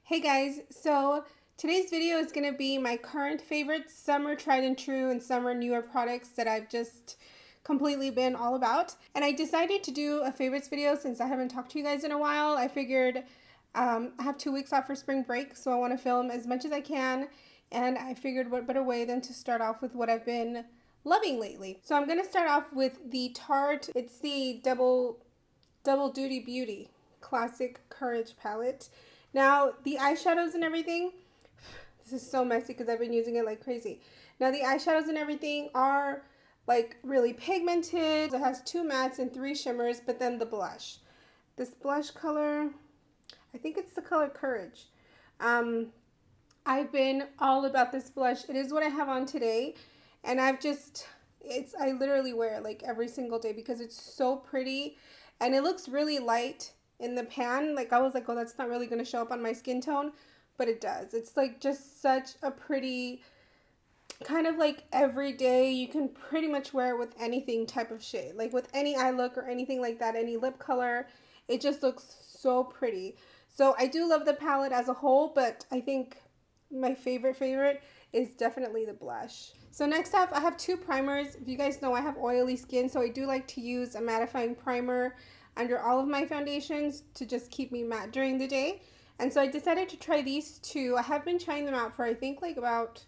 Hey guys, so today's video is going to be my current favorite summer tried and true and summer newer products that I've just completely been all about. And I decided to do a favorites video since I haven't talked to you guys in a while. I figured I have 2 weeks off for spring break, so I want to film as much as I can. And I figured what better way than to start off with what I've been loving lately. So I'm going to start off with the Tarte. It's the Double Duty Beauty Classic Courage palette. Now, the eyeshadows and everything, this is so messy because I've been using it like crazy. Now, the eyeshadows and everything are like really pigmented. It has 2 mattes and 3 shimmers, but then the blush. This blush color, I think it's the color Courage. I've been all about this blush. It is what I have on today, and I literally wear it like every single day because it's so pretty, and it looks really light in the pan. Like I was like, oh, that's not really going to show up on my skin tone, but it does. It's like just such a pretty kind of like everyday, you can pretty much wear it with anything type of shade, like with any eye look or anything like that, any lip color. It just looks so pretty. So I do love the palette as a whole, but I think my favorite is definitely the blush. So next up, I have 2 primers. If you guys know, I have oily skin, so I do like to use a mattifying primer under all of my foundations to just keep me matte during the day. And so I decided to try these 2. I have been trying them out for I think like about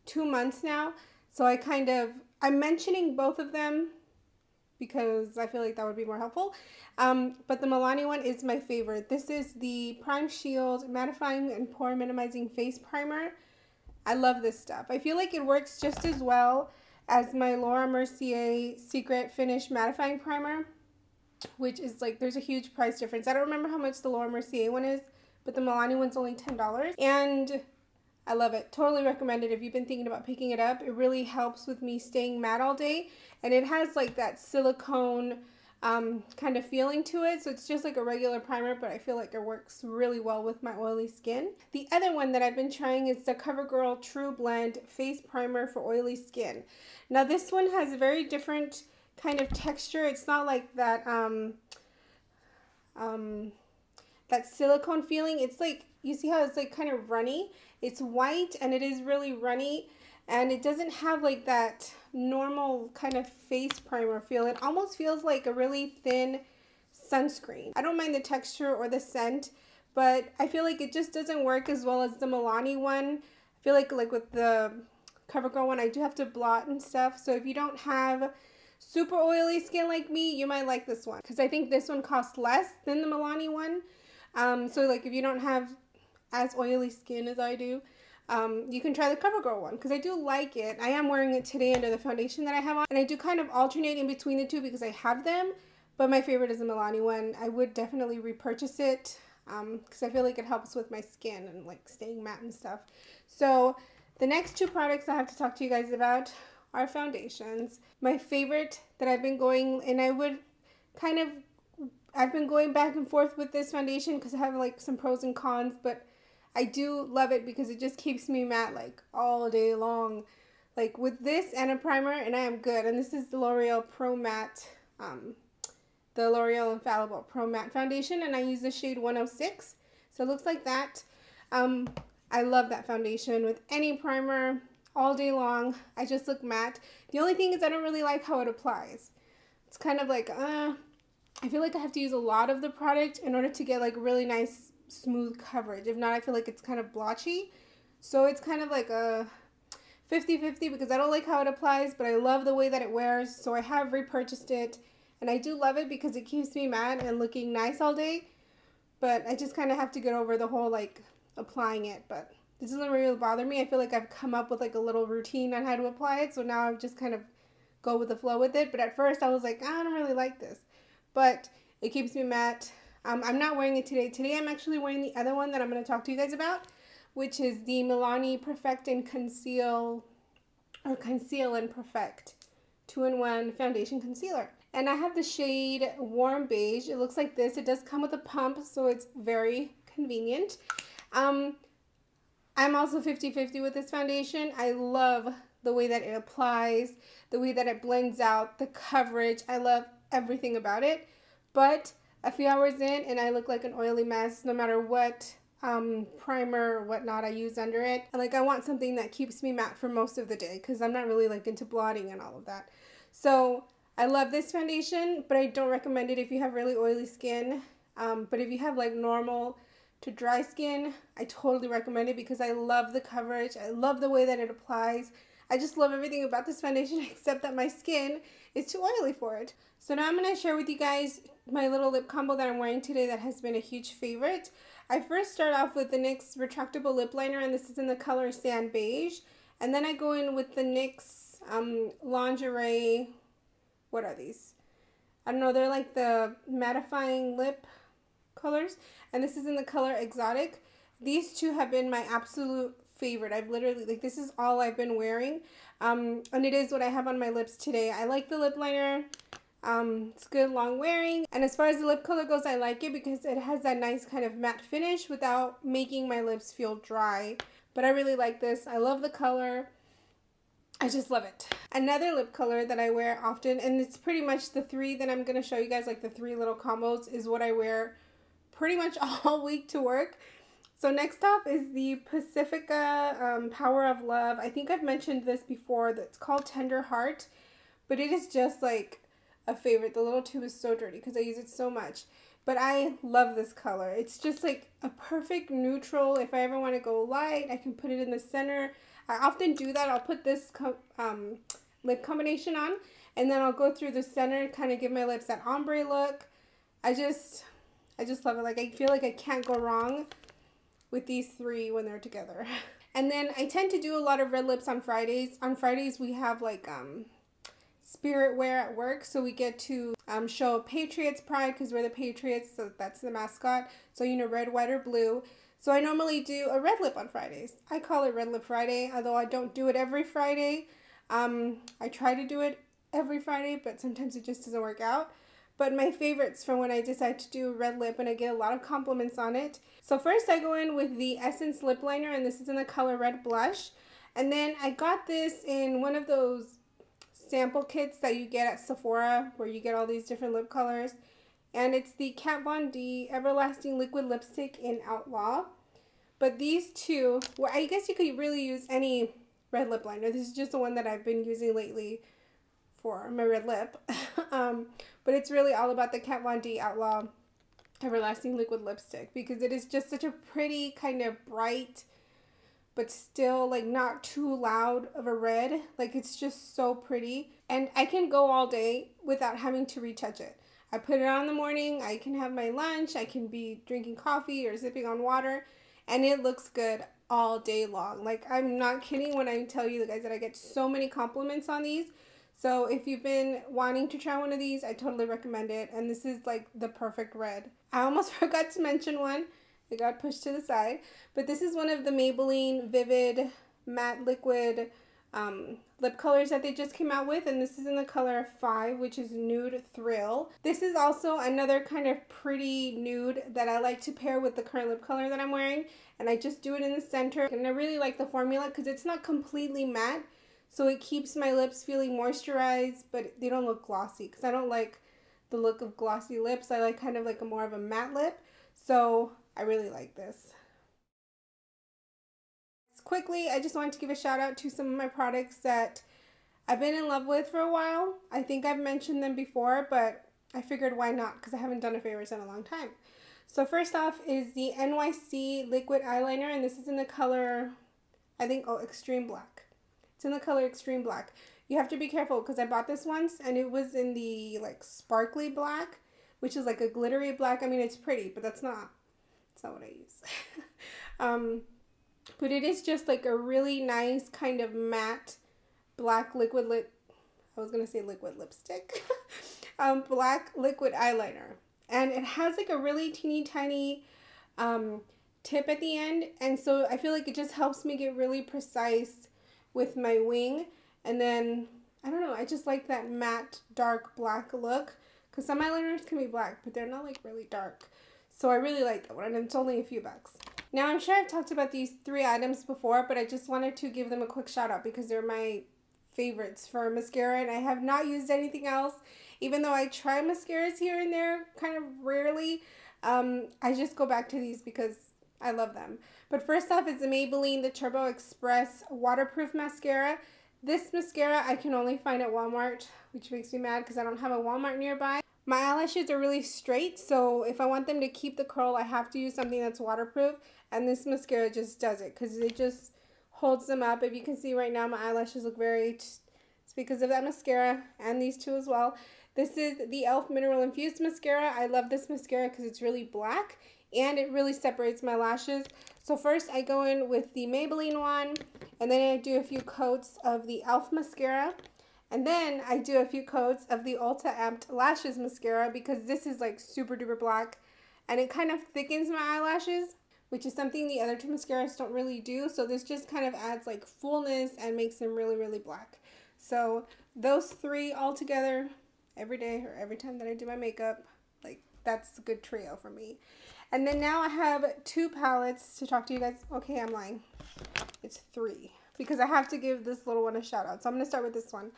2 months now. So I'm mentioning both of them because I feel like that would be more helpful. But the Milani one is my favorite. This is the Prime Shield Mattifying and Pore Minimizing Face Primer. I love this stuff. I feel like it works just as well as my Laura Mercier Secret Finish Mattifying Primer, which is like, there's a huge price difference. I don't remember how much the Laura Mercier one is, but the Milani one's only $10. And I love it. Totally recommend it if you've been thinking about picking it up. It really helps with me staying matte all day. And it has like that silicone kind of feeling to it. So it's just like a regular primer, but I feel like it works really well with my oily skin. The other one that I've been trying is the Covergirl True Blend Face Primer for Oily Skin. Now this one has a very different kind of texture. It's not like that that silicone feeling. It's like, you see how it's like kind of runny? It's white and it is really runny, and it doesn't have like that normal kind of face primer feel. It almost feels like a really thin sunscreen. I don't mind the texture or the scent, but I feel like it just doesn't work as well as the Milani one. I feel like with the CoverGirl one, I do have to blot and stuff. So if you don't have super oily skin like me, you might like this one, because I think this one costs less than the Milani one. So like if you don't have as oily skin as I do, you can try the CoverGirl one, because I do like it. I am wearing it today under the foundation that I have on, and I do kind of alternate in between the 2 because I have them, but my favorite is the Milani one. I would definitely repurchase it because I feel like it helps with my skin and like staying matte and stuff. So the next 2 products I have to talk to you guys about are foundations. My favorite that I've been going, and I've been going back and forth with this foundation because I have like some pros and cons, but I do love it because it just keeps me matte like all day long. Like with this and a primer, and I am good. And this is the L'Oreal Pro Matte, the L'Oreal Infallible Pro Matte Foundation, and I use the shade 106. So it looks like that. I love that foundation with any primer all day long. I just look matte. The only thing is I don't really like how it applies. It's kind of like, I feel like I have to use a lot of the product in order to get like really nice smooth coverage. If not, I feel like it's kind of blotchy. So it's kind of like a 50-50 because I don't like how it applies, but I love the way that it wears. So I have repurchased it, and I do love it because it keeps me matte and looking nice all day. But I just kind of have to get over the whole like applying it. But this doesn't really bother me. I feel like I've come up with like a little routine on how to apply it. So now I've just kind of go with the flow with it. But at first I was like, I don't really like this. But it keeps me matte. I'm not wearing it today. Today I'm actually wearing the other one that I'm going to talk to you guys about, which is the Milani Perfect and Conceal, or Conceal and Perfect 2-in-1 Foundation Concealer. And I have the shade Warm Beige. It looks like this. It does come with a pump, so it's very convenient. I'm also 50-50 with this foundation. I love the way that it applies, the way that it blends out, the coverage. I love everything about it. But a few hours in and I look like an oily mess no matter what primer or whatnot I use under it. And like I want something that keeps me matte for most of the day because I'm not really like into blotting and all of that. So I love this foundation, but I don't recommend it if you have really oily skin. But if you have like normal to dry skin, I totally recommend it because I love the coverage. I love the way that it applies. I just love everything about this foundation except that my skin is too oily for it. So now I'm going to share with you guys my little lip combo that I'm wearing today that has been a huge favorite. I first start off with the NYX Retractable Lip Liner, and this is in the color Sand Beige. And then I go in with the NYX Lingerie, what are these? I don't know, they're like the mattifying lip colors. And this is in the color Exotic. These two have been my absolute favorite. I've literally, like, this is all I've been wearing. And it is what I have on my lips today. I like the lip liner. It's good long wearing, and as far as the lip color goes, I like it because it has that nice kind of matte finish without making my lips feel dry. But I really like this. I love the color. I just love it. Another lip color that I wear often, and it's pretty much the three that I'm going to show you guys, like the three little combos, is what I wear pretty much all week to work. So next off is the Pacifica Power of Love. I think I've mentioned this before. That's called Tender Heart, but it is just like a favorite. The little tube is so dirty because I use it so much, but I love this color. It's just like a perfect neutral. If I ever want to go light, I can put it in the center. I often do that. I'll put this lip combination on, and then I'll go through the center, kind of give my lips that ombre look. I just love it. Like, I feel like I can't go wrong with these three when they're together. And then I tend to do a lot of red lips on Fridays. On Fridays we have like spirit wear at work, so we get to show Patriots pride because we're the Patriots, so that's the mascot. So, you know, red, white, or blue. So I normally do a red lip on Fridays. I call it Red Lip Friday, although I don't do it every Friday. I try to do it every Friday, but sometimes it just doesn't work out. But my favorites from when I decide to do a red lip, and I get a lot of compliments on it. So first I go in with the Essence Lip Liner, and this is in the color Red Blush. And then I got this in one of those sample kits that you get at Sephora where you get all these different lip colors, and it's the Kat Von D Everlasting Liquid Lipstick in Outlaw. But these two, well, I guess you could really use any red lip liner. This is just the one that I've been using lately for my red lip. But it's really all about the Kat Von D Outlaw Everlasting Liquid Lipstick because it is just such a pretty kind of bright but still like not too loud of a red. Like, it's just so pretty, and I can go all day without having to retouch it. I put it on in the morning, I can have my lunch, I can be drinking coffee or sipping on water, and it looks good all day long. Like, I'm not kidding when I tell you guys that I get so many compliments on these. So if you've been wanting to try one of these, I totally recommend it, and this is like the perfect red. I almost forgot to mention one. It got pushed to the side, but this is one of the Maybelline Vivid Matte Liquid lip colors that they just came out with, and this is in the color 5, which is Nude Thrill. This is also another kind of pretty nude that I like to pair with the current lip color that I'm wearing, and I just do it in the center, and I really like the formula because it's not completely matte, so it keeps my lips feeling moisturized, but they don't look glossy because I don't like the look of glossy lips. I like kind of like a more of a matte lip, so I really like this. Quickly, I just wanted to give a shout out to some of my products that I've been in love with for a while. I think I've mentioned them before, but I figured why not, because I haven't done a favorites in a long time. So first off is the NYX Liquid Eyeliner, and this is in the color, I think, Extreme Black. It's in the color Extreme Black. You have to be careful because I bought this once and it was in the like sparkly black, which is like a glittery black. I mean, it's pretty, but that's not what I use. But it is just like a really nice kind of matte black liquid liquid lipstick. Black liquid eyeliner. And it has like a really teeny tiny tip at the end. And so I feel like it just helps me get really precise with my wing. And then, I don't know, I just like that matte dark black look. Because some eyeliners can be black, but they're not like really dark. So I really like that one, and it's only a few bucks. Now, I'm sure I've talked about these 3 items before, but I just wanted to give them a quick shout out because they're my favorites for mascara, and I have not used anything else. Even though I try mascaras here and there kind of rarely, I just go back to these because I love them. But first off is the Maybelline the Turbo Express Waterproof Mascara. This mascara I can only find at Walmart, which makes me mad because I don't have a Walmart nearby. My eyelashes are really straight, so if I want them to keep the curl, I have to use something that's waterproof, and this mascara just does it because it just holds them up. If you can see right now, my eyelashes look very, it's because of that mascara, and these two as well. This is the e.l.f. Mineral Infused Mascara. I love this mascara because it's really black, and it really separates my lashes. So first I go in with the Maybelline one, and then I do a few coats of the e.l.f. mascara. And then I do a few coats of the Ulta Amped Lashes Mascara because this is like super duper black and it kind of thickens my eyelashes, which is something the other two mascaras don't really do. So this just kind of adds like fullness and makes them really, really black. So those three all together every day or every time that I do my makeup, like that's a good trio for me. And then now I have two palettes to talk to you guys. Okay, I'm lying. It's three because I have to give this little one a shout out. So I'm going to start with this one.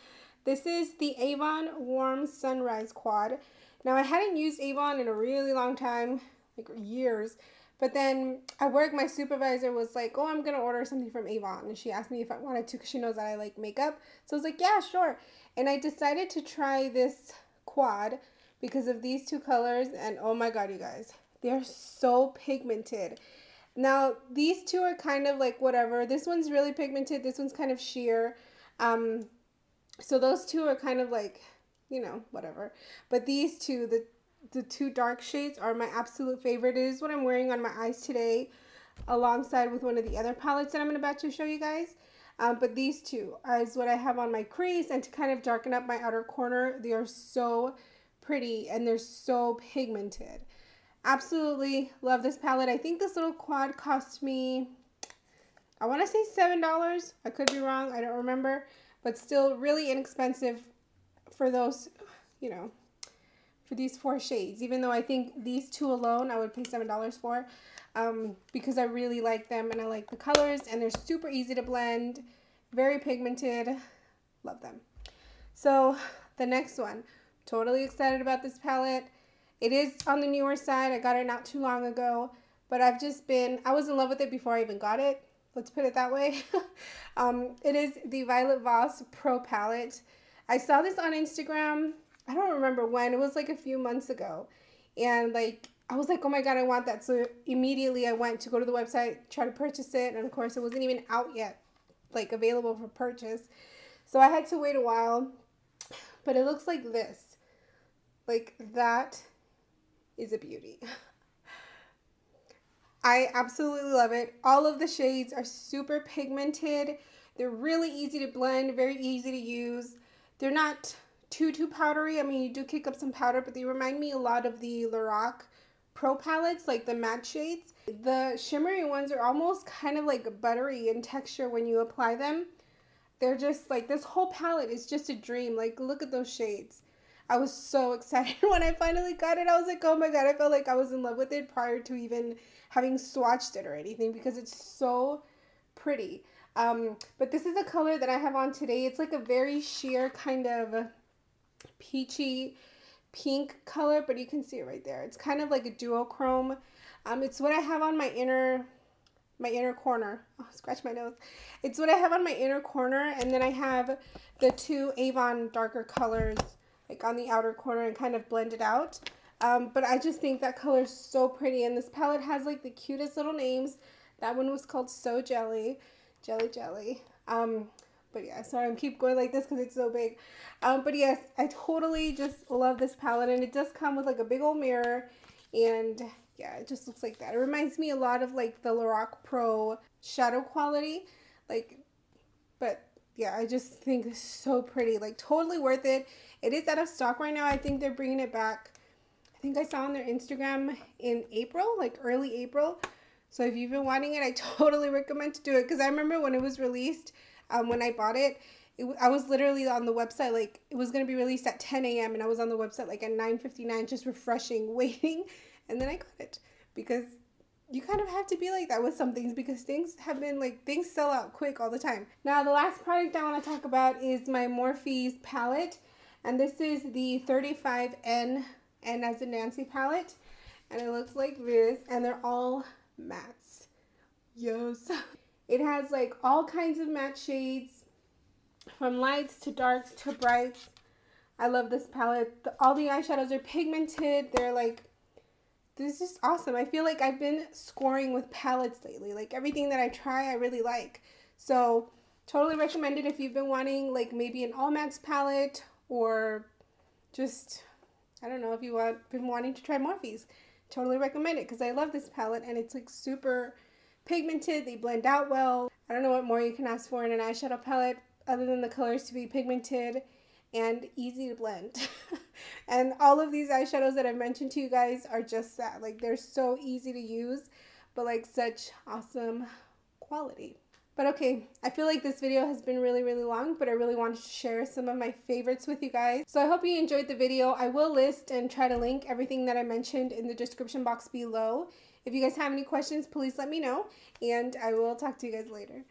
This is the Avon Warm Sunrise Quad. Now I hadn't used Avon in a really long time, like years. But then at work, my supervisor was like, oh, I'm going to order something from Avon. And she asked me if I wanted to because she knows that I like makeup. So I was like, yeah, sure. And I decided to try this quad because of these two colors. And oh my God, you guys, they're so pigmented. Now, these two are kind of like whatever. This one's really pigmented. This one's kind of sheer. So those two are kind of like, you know, whatever. But these two, the two dark shades are my absolute favorite. It is what I'm wearing on my eyes today alongside with one of the other palettes that I'm about to show you guys. But these two is what I have on my crease and to kind of darken up my outer corner. They are so pretty and they're so pigmented. Absolutely love this palette. I think this little quad cost me, I want to say $7. I could be wrong. I don't remember. But still really inexpensive for those, you know, for these four shades. Even though I think these two alone I would pay $7 for because I really like them and I like the colors and they're super easy to blend, very pigmented. Love them. So the next one, totally excited about this palette. It is on the newer side. I got it not too long ago, but I was in love with it before I even got it. Let's put it that way. It is the Violet Voss Pro Palette. I saw this on Instagram. I don't remember when. It was like a few months ago. And like, I was like, oh my God, I want that. So immediately I went to go to the website, try to purchase it. And of course, it wasn't even out yet, like available for purchase. So I had to wait a while. But it looks like this. Like that is a beauty. I absolutely love it. All of the shades are super pigmented. They're really easy to blend, very easy to use. They're not too powdery. I mean, you do kick up some powder, but they remind me a lot of the Loreal Pro palettes, like the matte shades. The shimmery ones are almost kind of like buttery in texture when you apply them. They're just like, this whole palette is just a dream. Like, look at those shades. I was so excited when I finally got it. I was like, oh my God, I felt like I was in love with it prior to even having swatched it or anything because it's so pretty. But this is a color that I have on today. It's like a very sheer kind of peachy pink color, but you can see it right there. It's kind of like a duochrome. It's what I have on my inner corner. Oh, scratch my nose. It's what I have on my inner corner, and then I have the two Avon darker colors like on the outer corner and kind of blend it out. But I just think that color is so pretty, and this palette has like the cutest little names. That one was called So Jelly. Jelly. But yeah, sorry, I keep going like this because it's so big. But yes, I totally just love this palette, and it does come with like a big old mirror, and yeah, it just looks like that. It reminds me a lot of like the Loreal Pro shadow quality, like, but yeah, I just think it's so pretty, like totally worth it. It is out of stock right now. I think they're bringing it back. I think I saw on their Instagram in April, like early April. So if you've been wanting it, I totally recommend to do it because I remember when it was released, when I bought it, I was literally on the website, like it was going to be released at 10 a.m. and I was on the website like at 9:59 just refreshing, waiting, and then I got it because you kind of have to be like that with some things because things have been like, things sell out quick all the time. Now the last product I want to talk about is my Morphe palette, and this is the 35N as in Nancy palette, and it looks like this, and they're all mattes. Yes. It has like all kinds of matte shades, from lights to darks to brights. I love this palette. All the eyeshadows are pigmented. They're like, this is awesome. I feel like I've been scoring with palettes lately. Like everything that I try, I really like. So totally recommend it if you've been wanting like maybe an all mattes palette, or just, I don't know, if you been wanting to try Morphe's. Totally recommend it because I love this palette and it's like super pigmented. They blend out well. I don't know what more you can ask for in an eyeshadow palette other than the colors to be pigmented and easy to blend. And all of these eyeshadows that I've mentioned to you guys are just that. Like, they're so easy to use, but like such awesome quality. But okay, I feel like this video has been really, really long, but I really wanted to share some of my favorites with you guys. So I hope you enjoyed the video. I will list and try to link everything that I mentioned in the description box below. If you guys have any questions, please let me know, and I will talk to you guys later.